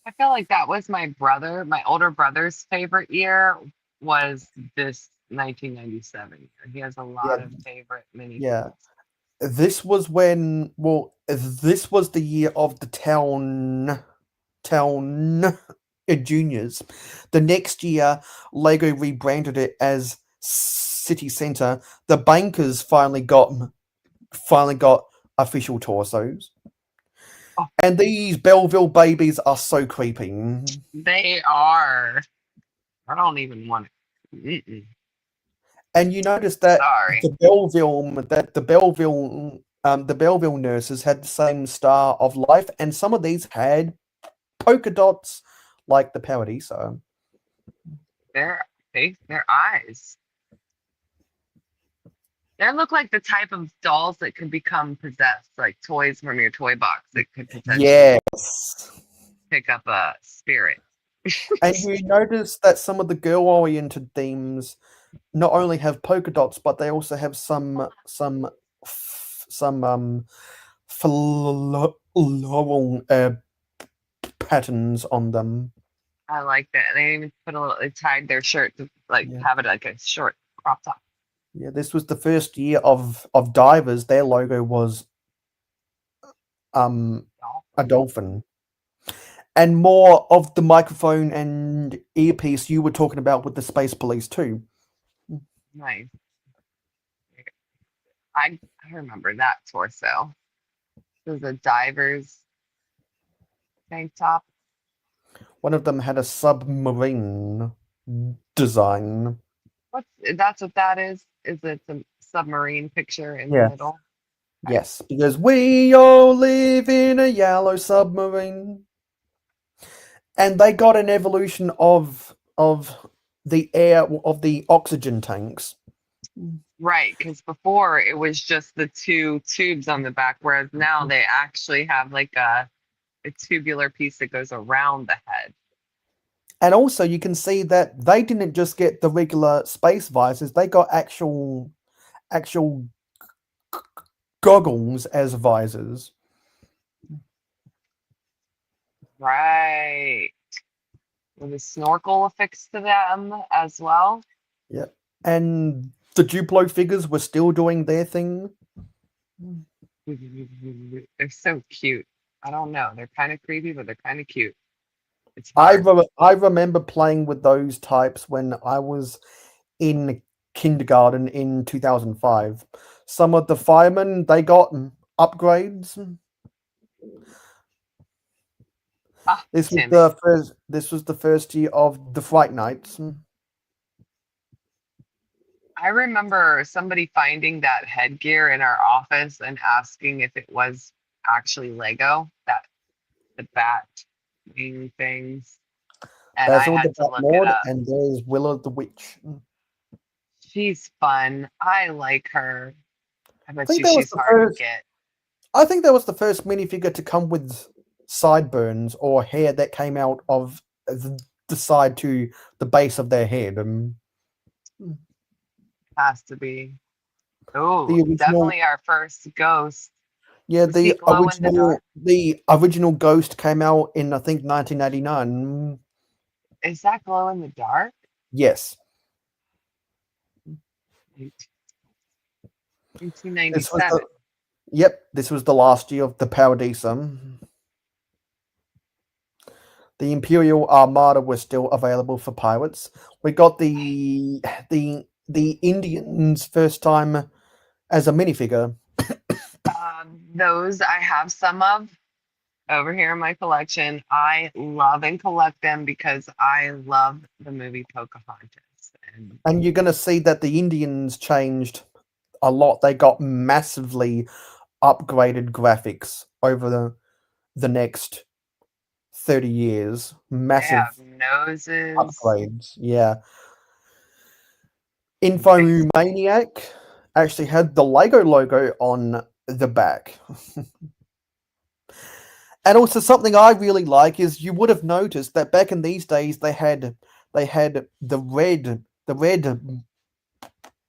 B: I feel like that was my older brother's favorite year was this 1997 year. He has a
A: Yeah,
B: lot of favorite minifigs.
A: yeah. This was this was the year of the town juniors. The next year, Lego rebranded it as City Center. The bankers finally got official torsos.
B: Oh.
A: And these Belleville babies are so creepy.
B: They are. I don't even want it.
A: And you notice that
B: Sorry.
A: the Belleville nurses had the same star of life, and some of these had polka dots like the Paradiso.
B: Their eyes. They look like the type of dolls that could become possessed, like toys from your toy box that could potentially pick up a spirit.
A: And you notice that some of the girl-oriented themes not only have polka dots, but they also have some floral patterns on them.
B: I like that. They even they tied their shirt to have it like a short crop top.
A: Yeah, this was the first year of Divers. Their logo was a dolphin. And more of the microphone and earpiece you were talking about with the Space Police too.
B: Nice. I remember that torso. It was a Divers tank top.
A: One of them had a submarine design.
B: That's what that is? Is it a submarine picture in the middle?
A: Yes, because we all live in a yellow submarine. And they got an evolution of the oxygen tanks.
B: Right, because before it was just the two tubes on the back, whereas now they actually have like a tubular piece that goes around the head.
A: And also you can see that they didn't just get the regular space visors, they got actual goggles as visors.
B: Right. With a snorkel affixed to them as well.
A: Yeah. And the Duplo figures were still doing their thing.
B: They're so cute. I don't know. They're kind of creepy, but they're kind of cute. It's
A: hard.
B: hard.
A: I remember playing with those types when I was in kindergarten in 2005. Some of the firemen, they got upgrades. This was the first year of the Fright Nights.
B: I remember somebody finding that headgear in our office and asking if it was actually Lego, the bat wing things. And
A: That's
B: I
A: all
B: had
A: the
B: to look it
A: Batmord,
B: up.
A: and there's Willow the Witch.
B: She's fun. I like her. I bet
A: think
B: you she's hard to get.
A: I think that was the first minifigure to come with sideburns or hair that came out of the side to the base of their head.
B: Has to be. Oh, definitely our first ghost.
A: Yeah,
B: Was he glow in the dark?
A: The original ghost came out in I think 1989.
B: Is that glow in the dark?
A: Yes.
B: 1997.
A: This was the last year of the Paradiso. The Imperial Armada was still available for pirates. We got the Indians first time as a minifigure.
B: Those I have some of over here in my collection. I love and collect them because I love the movie Pocahontas.
A: And you're going to see that the Indians changed a lot. They got massively upgraded graphics over the next 30 years. Massive
B: noses.
A: Upgrades. Yeah. Infomaniac actually had the Lego logo on the back. And also something I really like is you would have noticed that back in these days they had the red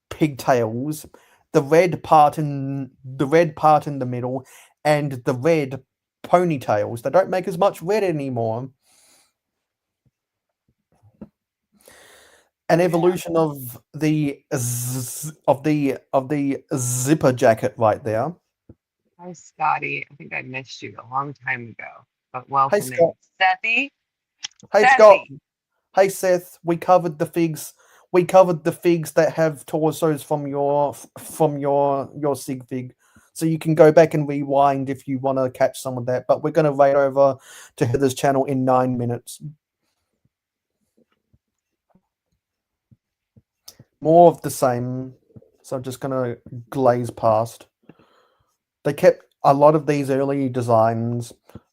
A: pigtails, the red part in the middle, and the red ponytails. They don't make as much red anymore. An evolution of the zipper jacket right there.
B: Hi, Scotty. I think I missed you a long time ago, but
A: Hey
B: welcome
A: Scott.
B: in. Sethy?
A: Hey Scott.
B: Sethy.
A: Hey Seth. We covered the figs. We covered the figs that have torsos from your sig fig. So you can go back and rewind if you want to catch some of that. But we're going to raid over to Heather's channel in 9 minutes. More of the same. So I'm just going to glaze past. They kept a lot of these early designs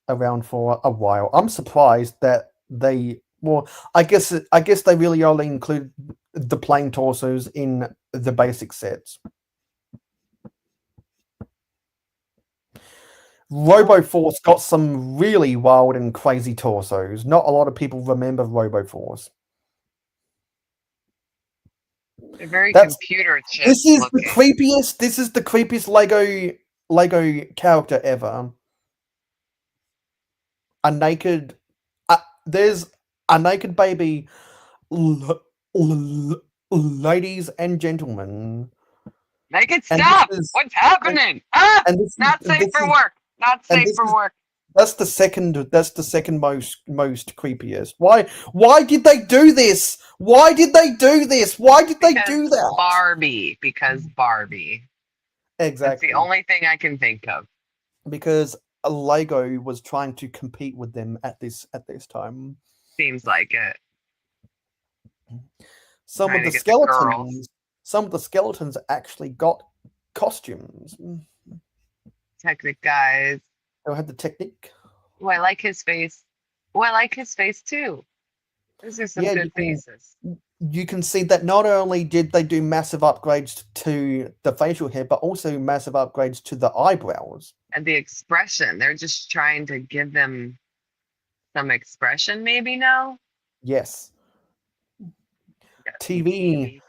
A: around for a while. I'm surprised that I guess they really only include the plain torsos in the basic sets. RoboForce got some really wild and crazy torsos. Not a lot of people remember RoboForce.
B: They're very computer chip
A: This is
B: looking.
A: the creepiest Lego character ever. There's a naked baby, ladies and gentlemen.
B: Make it stop! What's happening? Not safe for work. Not safe for work.
A: That's the second most creepiest. Why did they do this? Why did they do this? Why did they do that?
B: Barbie. Because Barbie.
A: Exactly.
B: That's the only thing I can think of.
A: Because Lego was trying to compete with them at this time.
B: Seems like it.
A: Some of the skeletons actually got costumes.
B: Technic guys.
A: They had the technique.
B: Oh, I like his face. Oh, I like his face too. Those are some good faces.
A: You can see that not only did they do massive upgrades to the facial hair, but also massive upgrades to the eyebrows.
B: And the expression. They're just trying to give them some expression maybe now.
A: Yes. TV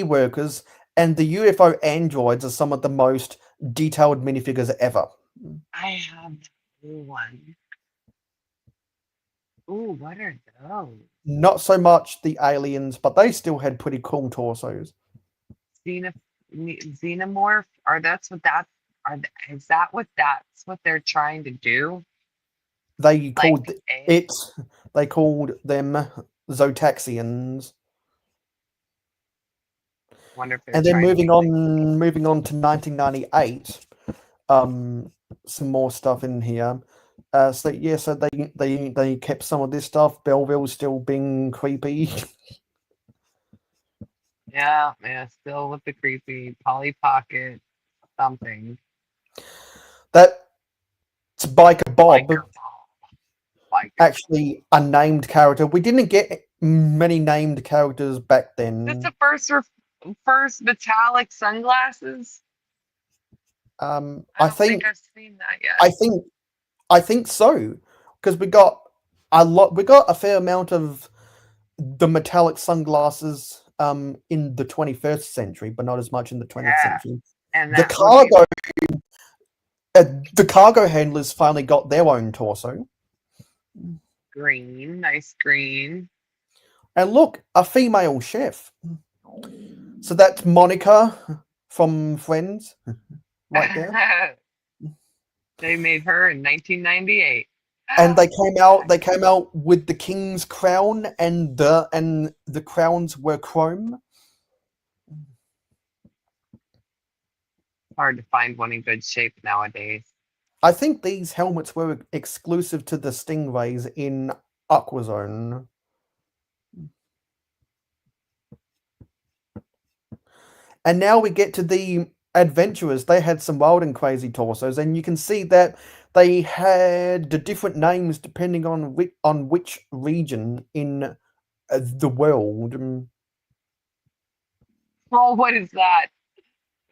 A: workers and the UFO androids are some of the most detailed minifigures ever.
B: I have one. Ooh, what are those?
A: Not so much the aliens, but they still had pretty cool torsos.
B: Xenomorph? Is that what they're trying to do?
A: They called them Zotaxians. And then moving on to 1998, some more stuff in here. So they kept some of this stuff. Belleville still being creepy.
B: Yeah, still with the creepy Polly Pocket something.
A: That's Biker Bob. Actually, a named character. We didn't get many named characters back then.
B: Is this the first metallic sunglasses?
A: I think
B: I've seen that yet.
A: I think so, because we got a fair amount of the metallic sunglasses in the 21st century, but not as much in the 20th century.
B: And
A: the cargo handlers finally got their own torso.
B: Green, nice green.
A: And look, a female chef. So that's Monica from Friends, right there.
B: They made her in 1998.
A: And they came out with the king's crown, and the crowns were chrome.
B: Hard to find one in good shape nowadays.
A: I think these helmets were exclusive to the Stingrays in Aquazone. And now we get to the Adventurers. They had some wild and crazy torsos, and you can see that they had different names depending on which region in the world.
B: Oh, what is that?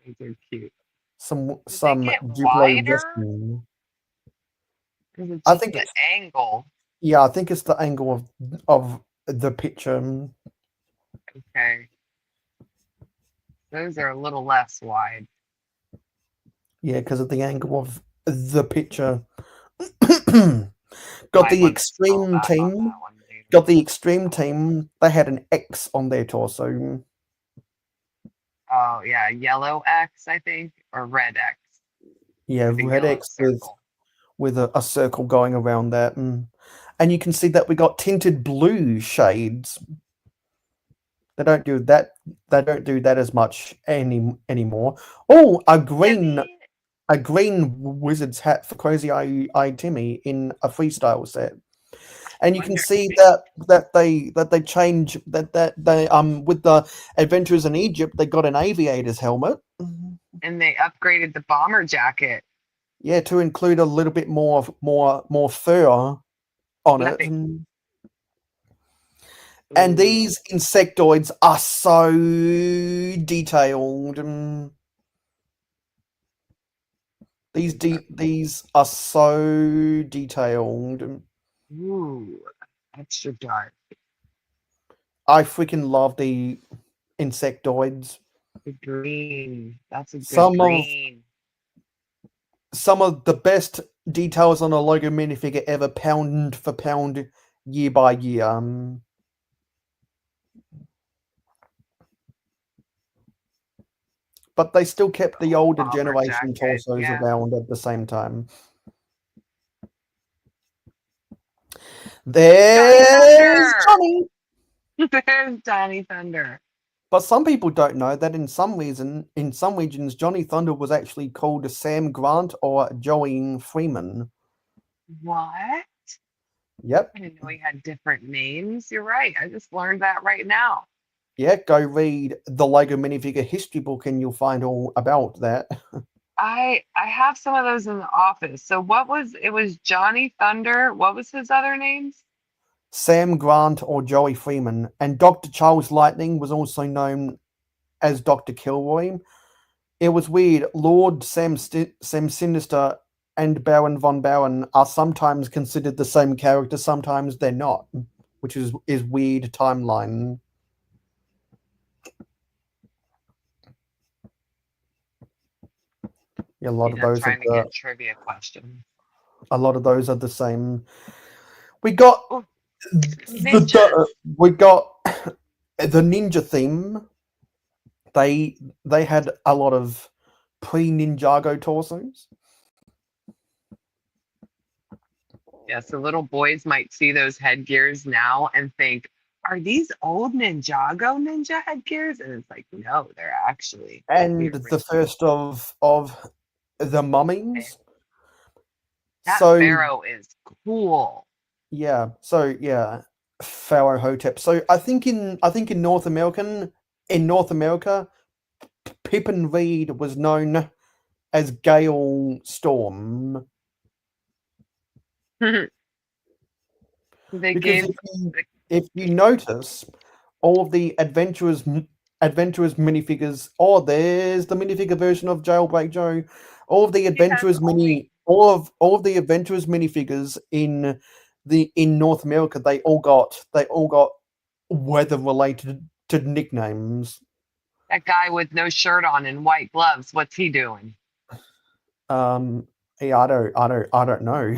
B: Those are cute.
A: Some
B: Duplo
A: wider?
B: Is it
A: I
B: just
A: think
B: the
A: it's
B: angle?
A: yeah, I think it's the angle of the picture.
B: Okay. Those are a little less wide.
A: Yeah, because of the angle of the picture. Got
B: Might
A: the
B: want to scroll
A: extreme
B: back on
A: team.
B: that one later.
A: Got the extreme team. They had an X on their torso.
B: Oh yeah, yellow X, I think, or red X
A: Yeah,
B: with a
A: red
B: yellow
A: X
B: circle.
A: with a circle going around that, and you can see that we got tinted blue shades. They don't do that. They don't do that as much anymore. Oh,
B: Timmy,
A: a green wizard's hat for Crazy Eye Timmy in a freestyle set. And you can
B: wonder,
A: see that they change that they with the adventures in Egypt they got an aviator's helmet.
B: and they upgraded the bomber jacket.
A: Yeah, to include a little bit more fur on it.
B: Flipping.
A: And
B: Ooh,
A: these insectoids are so detailed. These are so detailed.
B: ooh, extra dark.
A: I freaking love the insectoids.
B: The green. That's a good
A: Some of
B: green.
A: some of the best details on a Lego minifigure ever, pound for pound, year by year. But they still kept the
B: Oh,
A: older
B: bomber
A: generation
B: jacket.
A: torsos
B: Yeah.
A: around at the same time.
B: Johnny
A: There's
B: Thunder.
A: Johnny.
B: There's Johnny Thunder.
A: But some people don't know that in some regions, Johnny Thunder was actually called Sam Grant or Joey Freeman.
B: What?
A: Yep.
B: I didn't know he had different names. You're right. I just learned that right now.
A: Yeah, go read the Lego minifigure history book and you'll find all about that.
B: I have some of those in the office. So what was it was Johnny Thunder. What was his other names?
A: Sam Grant or Joey Freeman. And Dr. Charles Lightning was also known as Dr. Kilroy. It was weird. Lord Sam Sinister and Baron von Baron are sometimes considered the same character, sometimes they're not, which is weird timeline. Yeah,
B: I'm trying to get trivia questions.
A: a lot of those are the same. We got
B: Oh,
A: the
B: ninjas.
A: we got the ninja theme. They had a lot of pre-Ninjago torsos.
B: Yeah, so little boys might see those headgears now and think, are these old Ninjago ninja headgears? And it's like, no, they're actually the
A: And the
B: original.
A: first of the
B: Okay.
A: mummies.
B: That
A: So
B: pharaoh is cool.
A: yeah, Pharaoh Hotep. So I think in North America, Pippin Reed was known as Gale Storm.
B: They
A: Because
B: gave
A: if you notice, all of the adventurers minifigures. Oh, there's the minifigure version of Jailbreak Joe. All of the
B: he has
A: adventurers
B: only
A: all of the adventurers minifigures in North America. They all got weather related to nicknames.
B: that guy with no shirt on and white gloves. What's he doing?
A: Yeah, I don't know.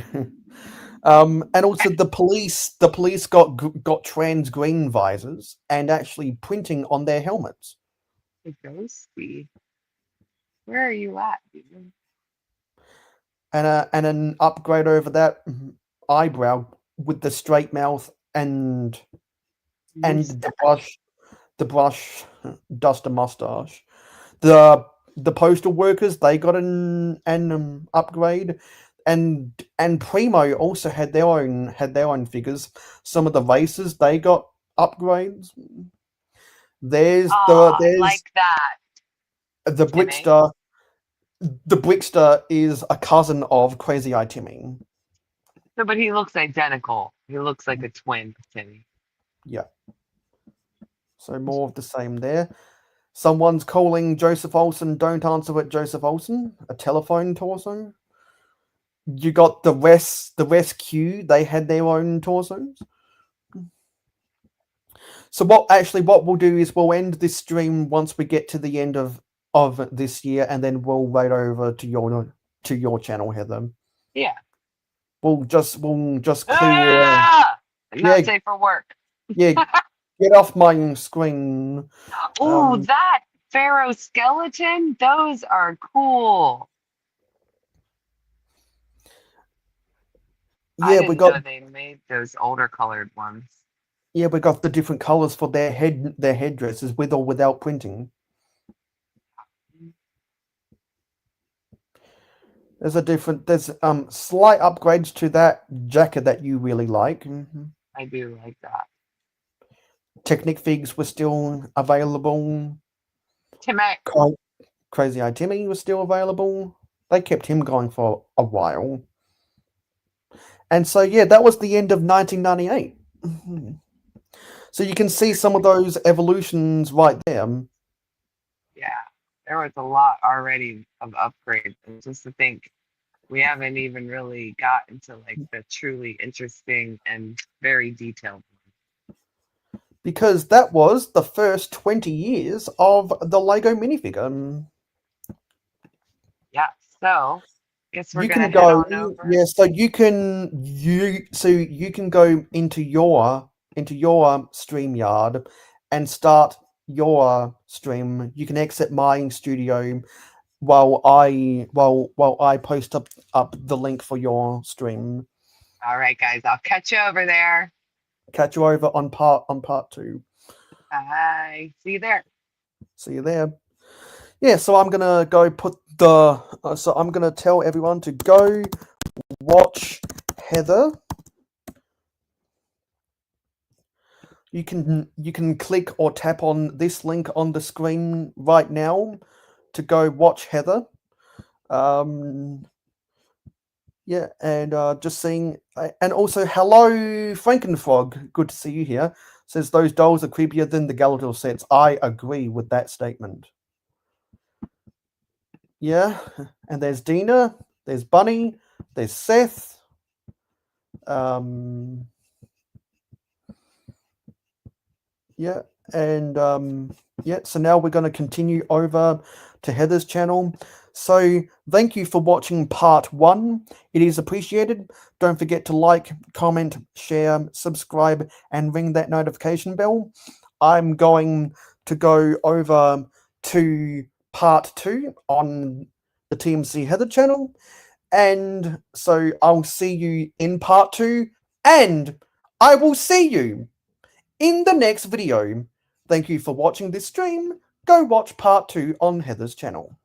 A: And also the police got trans green visors and actually printing on their helmets.
B: The ghosty. Where are you at, dude?
A: And an upgrade over that eyebrow with the straight mouth and
B: Mustache.
A: the brush duster mustache. The postal workers they got an upgrade, and Primo also had their own figures. Some of the racers they got upgrades.
B: Ah, I
A: There's
B: like that,
A: the
B: Timmy.
A: Brickster. The Brickster is a cousin of Crazy Eye Timmy.
B: So, but he looks identical. He looks like a twin, Timmy.
A: Yeah. So more of the same there. Someone's calling Joseph Olsen. Don't answer it, Joseph Olsen. A telephone torso. you got the rescue. They had their own torsos. So what we'll do is we'll end this stream once we get to the end of this year, and then we'll right over to your channel, Heather.
B: Yeah.
A: We'll just clear.
B: Not safe for work.
A: Yeah, get off my screen.
B: Oh, that pharaoh skeleton. Those are cool.
A: Yeah,
B: I didn't know they made those older colored ones.
A: Yeah, we got the different colors for their headdresses, with or without printing. There's slight upgrades to that jacket that you really like.
B: I do like that.
A: Technic figs were still available.
B: Timmy.
A: Crazy Eye Timmy was still available. They kept him going for a while. And so yeah, that was the end of 1998. So you can see some of those evolutions right there.
B: Yeah, there was a lot already of upgrades. And just to think, we haven't even really gotten to like the truly interesting and very detailed ones.
A: Because that was the first 20 years of the Lego minifigure.
B: Yeah, so guess we're
A: You
B: gonna
A: can
B: head
A: go,
B: on over.
A: yeah. So you can go into your StreamYard and start your stream. You can exit my studio while I post up the link for your stream.
B: All right, guys, I'll catch you over there.
A: Catch you over on part 2.
B: Bye. See you there.
A: See you there. Yeah, so I'm gonna go put the. So I'm gonna tell everyone to go watch Heather. You can click or tap on this link on the screen right now to go watch Heather. Yeah, and just seeing, and also hello Frankenfrog, good to see you here. Says those dolls are creepier than the Galador sets. I agree with that statement. Yeah, and there's Dina, there's Bunny, there's Seth. Yeah, and yeah, so now we're going to continue over to Heather's channel. So thank you for watching part 1. It is appreciated. Don't forget to like, comment, share, subscribe, and ring that notification bell. I'm going to go over to part 2 on the TMC Heather channel. And so I'll see you in part 2, and I will see you in the next video. Thank you for watching this stream. Go watch part 2 on Heather's channel.